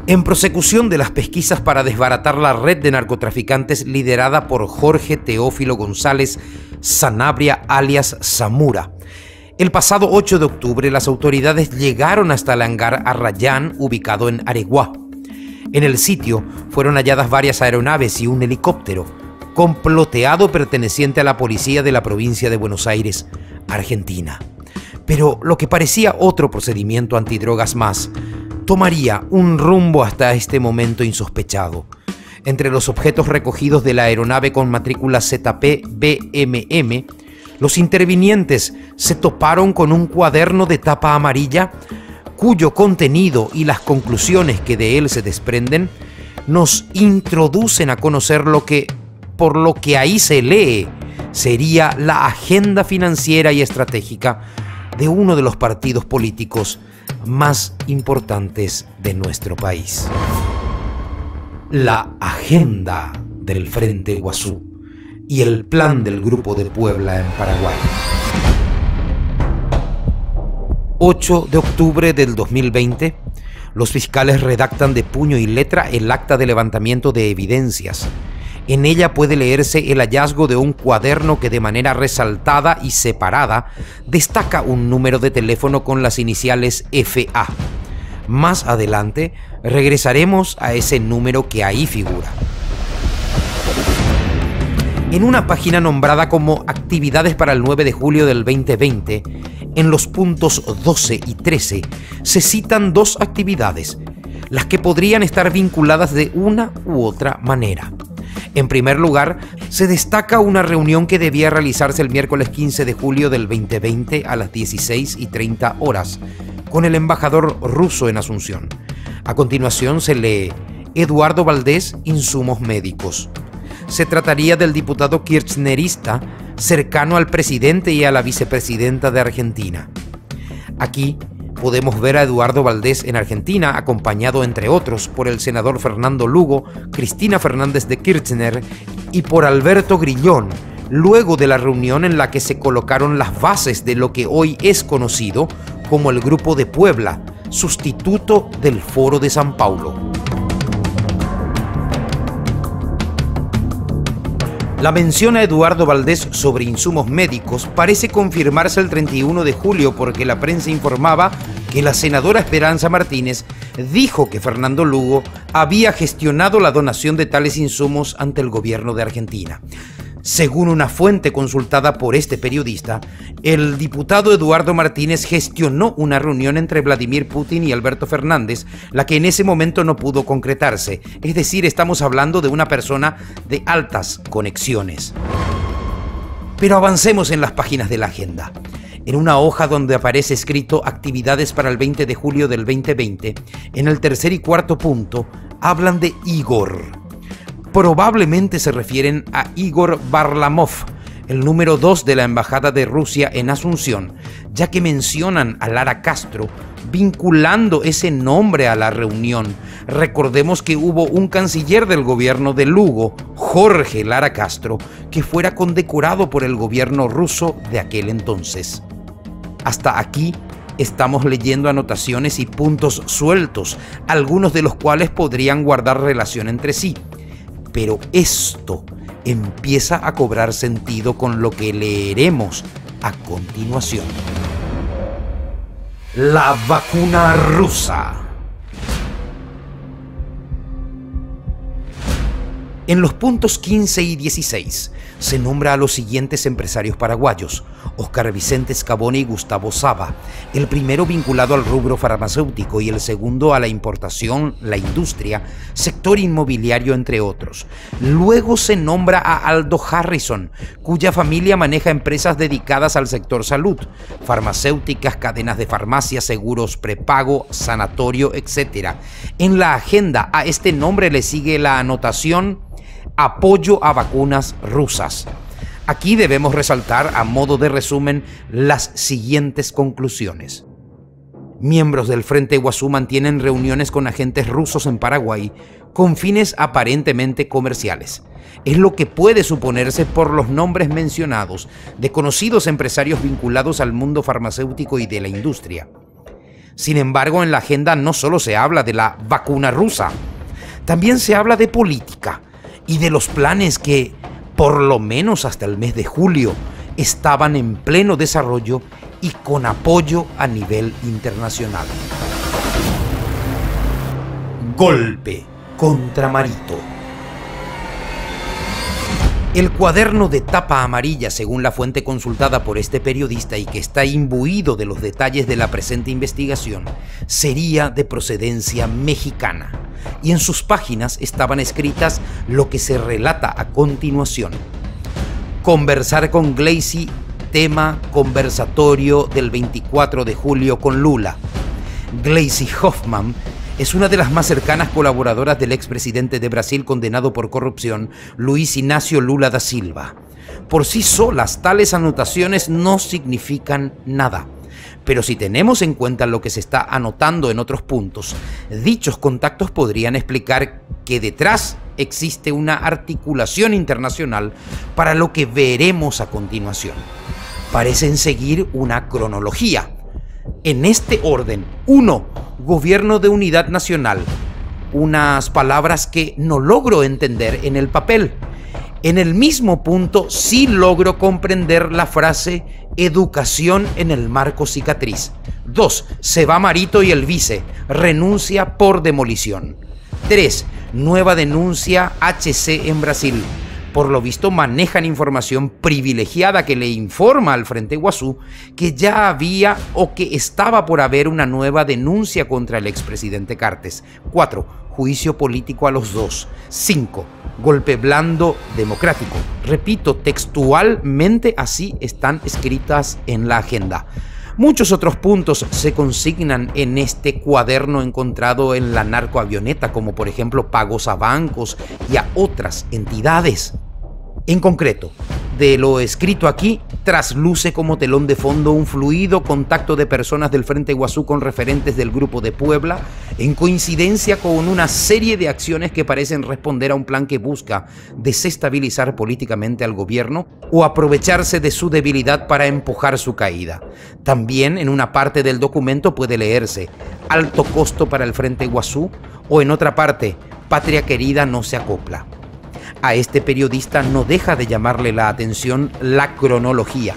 En prosecución de las pesquisas para desbaratar la red de narcotraficantes liderada por Jorge Teófilo González Sanabria alias Zamora, el pasado 8 de octubre las autoridades llegaron hasta el hangar Arrayán ubicado en Areguá. En el sitio fueron halladas varias aeronaves y un helicóptero comploteado perteneciente a la policía de la provincia de Buenos Aires, Argentina. Pero lo que parecía otro procedimiento antidrogas más, tomaría un rumbo hasta este momento insospechado. Entre los objetos recogidos de la aeronave con matrícula ZP-BMM, los intervinientes se toparon con un cuaderno de tapa amarilla cuyo contenido y las conclusiones que de él se desprenden nos introducen a conocer lo que, por lo que ahí se lee, sería la agenda financiera y estratégica de uno de los partidos políticos más importantes de nuestro país. La agenda del Frente Guazú y el plan del Grupo de Puebla en Paraguay. 8 de octubre del 2020, los fiscales redactan de puño y letra el acta de levantamiento de evidencias. En ella puede leerse el hallazgo de un cuaderno que de manera resaltada y separada destaca un número de teléfono con las iniciales FA. Más adelante regresaremos a ese número que ahí figura. En una página nombrada como Actividades para el 9 de julio del 2020, en los puntos 12 y 13 se citan dos actividades, las que podrían estar vinculadas de una u otra manera. En primer lugar, se destaca una reunión que debía realizarse el miércoles 15 de julio del 2020 a las 16:30 horas con el embajador ruso en Asunción. A continuación se lee Eduardo Valdés, insumos médicos. Se trataría del diputado kirchnerista cercano al presidente y a la vicepresidenta de Argentina. Aquí podemos ver a Eduardo Valdés en Argentina, acompañado entre otros por el senador Fernando Lugo, Cristina Fernández de Kirchner y por Alberto Grillón, luego de la reunión en la que se colocaron las bases de lo que hoy es conocido como el Grupo de Puebla, sustituto del Foro de San Paulo. La mención a Eduardo Valdés sobre insumos médicos parece confirmarse el 31 de julio porque la prensa informaba que la senadora Esperanza Martínez dijo que Fernando Lugo había gestionado la donación de tales insumos ante el gobierno de Argentina. Según una fuente consultada por este periodista, el diputado Eduardo Martínez gestionó una reunión entre Vladimir Putin y Alberto Fernández, la que en ese momento no pudo concretarse. Es decir, estamos hablando de una persona de altas conexiones. Pero avancemos en las páginas de la agenda. En una hoja donde aparece escrito Actividades para el 20 de julio del 2020, en el tercer y cuarto punto, hablan de Igor. Probablemente se refieren a Igor Varlamov, el número 2 de la Embajada de Rusia en Asunción, ya que mencionan a Lara Castro vinculando ese nombre a la reunión. Recordemos que hubo un canciller del gobierno de Lugo, Jorge Lara Castro, que fuera condecorado por el gobierno ruso de aquel entonces. Hasta aquí estamos leyendo anotaciones y puntos sueltos, algunos de los cuales podrían guardar relación entre sí. Pero esto empieza a cobrar sentido con lo que leeremos a continuación. La vacuna rusa. En los puntos 15 y 16 se nombra a los siguientes empresarios paraguayos: Oscar Vicente Scaboni y Gustavo Saba, el primero vinculado al rubro farmacéutico y el segundo a la importación, la industria, sector inmobiliario, entre otros. Luego se nombra a Aldo Harrison, cuya familia maneja empresas dedicadas al sector salud, farmacéuticas, cadenas de farmacias, seguros prepago, sanatorio, etc. En la agenda a este nombre le sigue la anotación Apoyo a vacunas rusas. Aquí debemos resaltar, a modo de resumen, las siguientes conclusiones. Miembros del Frente Guazú mantienen reuniones con agentes rusos en Paraguay con fines aparentemente comerciales. Es lo que puede suponerse por los nombres mencionados de conocidos empresarios vinculados al mundo farmacéutico y de la industria. Sin embargo, en la agenda no solo se habla de la vacuna rusa, también se habla de política y de los planes que, por lo menos hasta el mes de julio, estaban en pleno desarrollo y con apoyo a nivel internacional. Golpe contra Marito. El cuaderno de tapa amarilla, según la fuente consultada por este periodista y que está imbuido de los detalles de la presente investigación, sería de procedencia mexicana, y en sus páginas estaban escritas lo que se relata a continuación. Conversar con Gleisi, tema conversatorio del 24 de julio con Lula. Gleisi Hoffmann es una de las más cercanas colaboradoras del expresidente de Brasil condenado por corrupción, Luiz Inácio Lula da Silva. Por sí solas, tales anotaciones no significan nada. Pero si tenemos en cuenta lo que se está anotando en otros puntos, dichos contactos podrían explicar que detrás existe una articulación internacional para lo que veremos a continuación. Parecen seguir una cronología. En este orden: 1. Gobierno de Unidad Nacional. Unas palabras que no logro entender en el papel. En el mismo punto sí logro comprender la frase educación en el marco cicatriz. 2. Se va Marito y el vice. Renuncia por demolición. 3. Nueva denuncia HC en Brasil. Por lo visto manejan información privilegiada que le informa al Frente Iguazú que ya había o que estaba por haber una nueva denuncia contra el expresidente Cartes. 4. Juicio político a los dos. 5. Golpe blando democrático. Repito, textualmente así están escritas en la agenda. Muchos otros puntos se consignan en este cuaderno encontrado en la narcoavioneta, como por ejemplo pagos a bancos y a otras entidades. En concreto, de lo escrito aquí, trasluce como telón de fondo un fluido contacto de personas del Frente Iguazú con referentes del Grupo de Puebla, en coincidencia con una serie de acciones que parecen responder a un plan que busca desestabilizar políticamente al gobierno o aprovecharse de su debilidad para empujar su caída. También en una parte del documento puede leerse alto costo para el Frente Iguazú, o en otra parte, patria querida no se acopla. A este periodista no deja de llamarle la atención la cronología.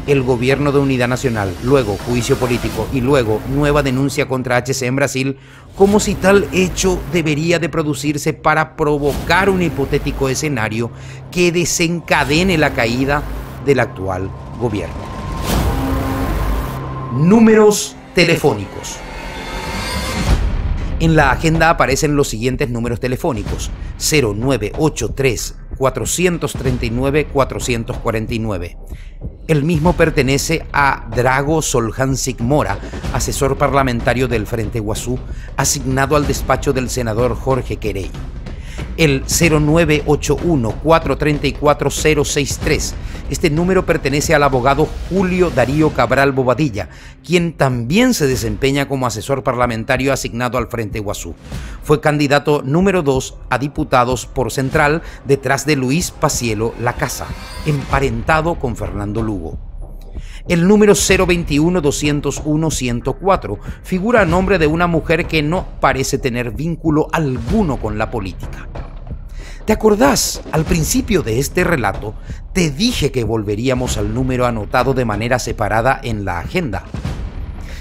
El gobierno de Unidad Nacional, luego juicio político y luego nueva denuncia contra HC en Brasil, como si tal hecho debería de producirse para provocar un hipotético escenario que desencadene la caída del actual gobierno. Números telefónicos. En la agenda aparecen los siguientes números telefónicos: 0983 439 449. El mismo pertenece a Drago Soljancic Mora, asesor parlamentario del Frente Iguazú, asignado al despacho del senador Jorge Querey. El 0981 434 063. Este número pertenece al abogado Julio Darío Cabral Bobadilla, quien también se desempeña como asesor parlamentario asignado al Frente Iguazú. Fue candidato número 2 a diputados por Central detrás de Luis Pacielo Lacasa, emparentado con Fernando Lugo. El número 021-201-104 figura a nombre de una mujer que no parece tener vínculo alguno con la política. ¿Te acordás? Al principio de este relato te dije que volveríamos al número anotado de manera separada en la agenda.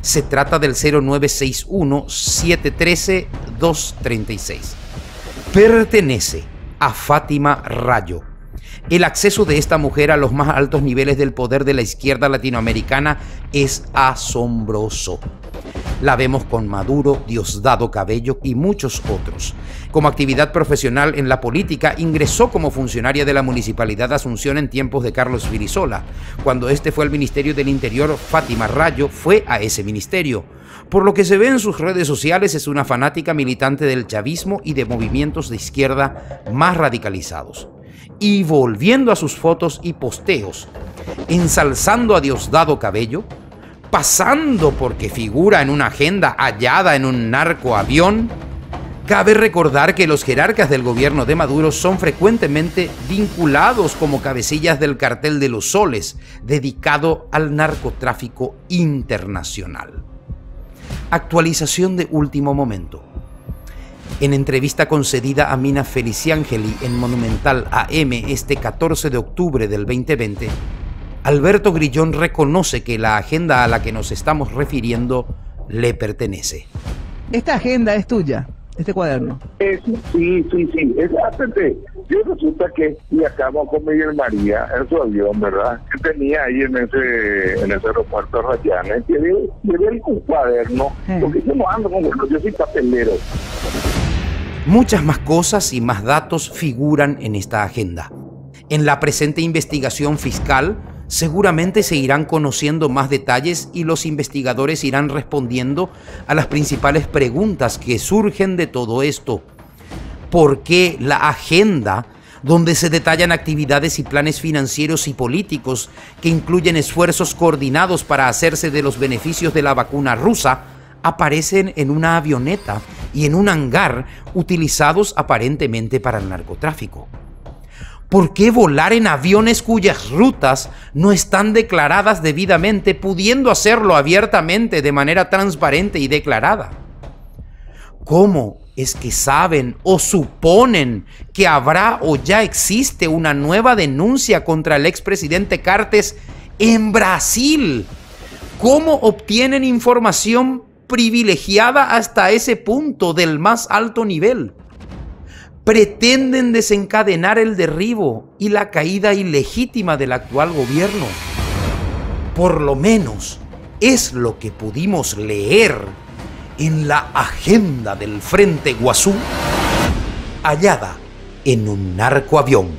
Se trata del 0961-713-236. Pertenece a Fátima Rayo. El acceso de esta mujer a los más altos niveles del poder de la izquierda latinoamericana es asombroso. La vemos con Maduro, Diosdado Cabello y muchos otros. Como actividad profesional en la política, ingresó como funcionaria de la Municipalidad de Asunción en tiempos de Carlos Virisola. Cuando este fue al Ministerio del Interior, Fátima Rayo fue a ese ministerio. Por lo que se ve en sus redes sociales, es una fanática militante del chavismo y de movimientos de izquierda más radicalizados. Y volviendo a sus fotos y posteos, ensalzando a Diosdado Cabello, pasando porque figura en una agenda hallada en un narcoavión, cabe recordar que los jerarcas del gobierno de Maduro son frecuentemente vinculados como cabecillas del cartel de los soles, dedicado al narcotráfico internacional. Actualización de último momento. En entrevista concedida a Mina Feliciangeli en Monumental AM este 14 de octubre del 2020, Alberto Grillón reconoce que la agenda a la que nos estamos refiriendo le pertenece. Esta agenda es tuya, este cuaderno. Sí. Exactamente. Yo resulta que viajamos con Miguel María en su avión, ¿verdad? Que tenía ahí en ese aeropuerto Rayanes. Llevé un cuaderno, porque yo no ando con eso, yo soy papelero. Muchas más cosas y más datos figuran en esta agenda. En la presente investigación fiscal, seguramente se irán conociendo más detalles y los investigadores irán respondiendo a las principales preguntas que surgen de todo esto. ¿Por qué la agenda, donde se detallan actividades y planes financieros y políticos que incluyen esfuerzos coordinados para hacerse de los beneficios de la vacuna rusa, aparecen en una avioneta y en un hangar utilizados aparentemente para el narcotráfico? ¿Por qué volar en aviones cuyas rutas no están declaradas debidamente, pudiendo hacerlo abiertamente de manera transparente y declarada? ¿Cómo es que saben o suponen que habrá o ya existe una nueva denuncia contra el expresidente Cartes en Brasil? ¿Cómo obtienen información privilegiada hasta ese punto del más alto nivel? Pretenden desencadenar el derribo y la caída ilegítima del actual gobierno. Por lo menos es lo que pudimos leer en la agenda del Frente Guazú, hallada en un narcoavión.